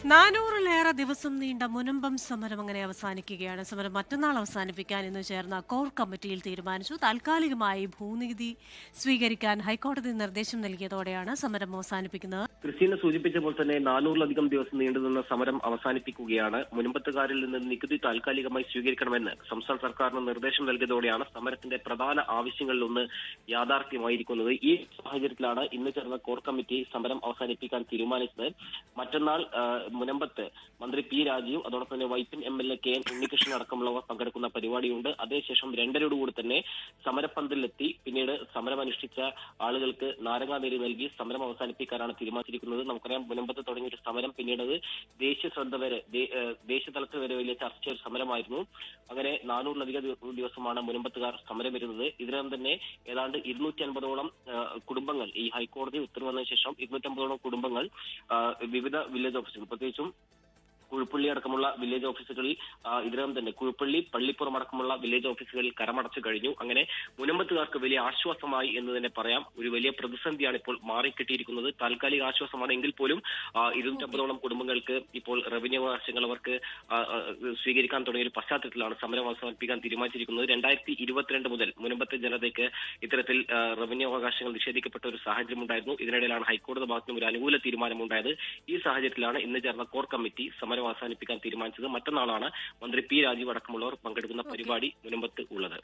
400-ലേറെ ദിവസം നീണ്ട മുനമ്പം സമരം അങ്ങനെ അവസാനിക്കുകയാണ്. സമരം മറ്റന്നാൾ അവസാനിപ്പിക്കാൻ ഇന്ന് ചേർന്ന കോർ കമ്മിറ്റിയിൽ തീരുമാനിച്ചു. താൽക്കാലികമായി ഭൂനികുതി സ്വീകരിക്കാൻ ഹൈക്കോടതി നിർദ്ദേശം നൽകിയതോടെയാണ് സമരം അവസാനിപ്പിക്കുന്നത്. ക്രിസ്റ്റീന സൂചിപ്പിച്ച പോലെ തന്നെ 400-ലധികം ദിവസം നീണ്ടുനിന്ന സമരം അവസാനിപ്പിക്കുകയാണ്. മുൻപത്തുകാരിൽ നിന്ന് നികുതി താൽക്കാലികമായി സ്വീകരിക്കണമെന്ന് സംസ്ഥാന സർക്കാരിന് നിർദ്ദേശം നൽകിയതോടെയാണ് സമരത്തിന്റെ പ്രധാന ആവശ്യങ്ങളിലൊന്ന് യാഥാർത്ഥ്യമായിരിക്കുന്നത്. ഈ സാഹചര്യത്തിലാണ് ഇന്ന് ചേർന്ന കോർ കമ്മിറ്റി സമരം അവസാനിപ്പിക്കാൻ തീരുമാനിച്ചത്. മറ്റന്നാൾ മുനമ്പത്ത് മന്ത്രി പി രാജീവ്, അതോടൊപ്പം തന്നെ Vypin MLA K N Unnikrishnan അടക്കമുള്ളവർ പങ്കെടുക്കുന്ന പരിപാടിയുണ്ട്. അതേശേഷം 2:30 തന്നെ സമരപ്പന്തലിലെത്തി പിന്നീട് സമരമനുഷ്ഠിച്ച ആളുകൾക്ക് നാരങ്ങാനീര് നൽകി സമരം അവസാനിപ്പിക്കാനാണ് തീരുമാനിച്ചിരിക്കുന്നത്. നമുക്കറിയാം, മുനമ്പത്ത് തുടങ്ങിയ ഒരു സമരം പിന്നീട് അത് ദേശീയതലത്തിൽ വരെ വലിയ ചർച്ച ഒരു സമരമായിരുന്നു. അങ്ങനെ 400-ലധികം ദിവസമാണ് മുനമ്പത്തുകാർ സമരം വരുന്നത്. ഇതിനകം തന്നെ ഏതാണ്ട് 250ഓളം കുടുംബങ്ങൾ, ഈ ഹൈക്കോടതി ഉത്തരവ് വന്നതിന് ശേഷം 250ഓളം കുടുംബങ്ങൾ വിവിധ വില്ലേജ് ഓഫീസുകൾ, പ്രത്യേകിച്ചും കുഴുപ്പള്ളി അടക്കമുള്ള വില്ലേജ് ഓഫീസുകളിൽ ഇതിനകം തന്നെ കുഴുപ്പള്ളി, പള്ളിപ്പുറം അടക്കമുള്ള വില്ലേജ് ഓഫീസുകളിൽ കരമടച്ചു കഴിഞ്ഞു. അങ്ങനെ മുനമ്പത്തുകാർക്ക് വലിയ ആശ്വാസമായി എന്ന് തന്നെ പറയാം. ഒരു വലിയ പ്രതിസന്ധിയാണ് ഇപ്പോൾ മാറിക്കിട്ടിയിരിക്കുന്നത്. താൽക്കാലിക ആശ്വാസമാണ് എങ്കിൽ പോലും 250ഓളം കുടുംബങ്ങൾക്ക് ഇപ്പോൾ റവന്യൂ അവകാശങ്ങൾ അവർക്ക് സ്വീകരിക്കാൻ തുടങ്ങിയ ഒരു പശ്ചാത്തലത്തിലാണ് സമരം അവസാനിപ്പിക്കാൻ തീരുമാനിച്ചിരിക്കുന്നത്. 2022 മുതൽ മുനമ്പത്തെ ജനതയ്ക്ക് ഇത്തരത്തിൽ റവന്യൂ അവകാശങ്ങൾ നിഷേധിക്കപ്പെട്ട ഒരു സാഹചര്യം ഉണ്ടായിരുന്നു. ഇതിനിടയിലാണ് ഹൈക്കോടതി ഭാഗത്തുനിന്നും ഒരു അനുകൂല തീരുമാനമുണ്ടായത്. ഈ സാഹചര്യത്തിലാണ് ഇന്ന് ചേർന്ന കോർ കമ്മിറ്റി സമരം അവസാനിപ്പിക്കാൻ തീരുമാനിച്ചത്. മറ്റന്നാളാണ് മന്ത്രി പി രാജീവ് അടക്കമുള്ളവർ പങ്കെടുക്കുന്ന പരിപാടി മുനമ്പത്ത് ഉള്ളത്.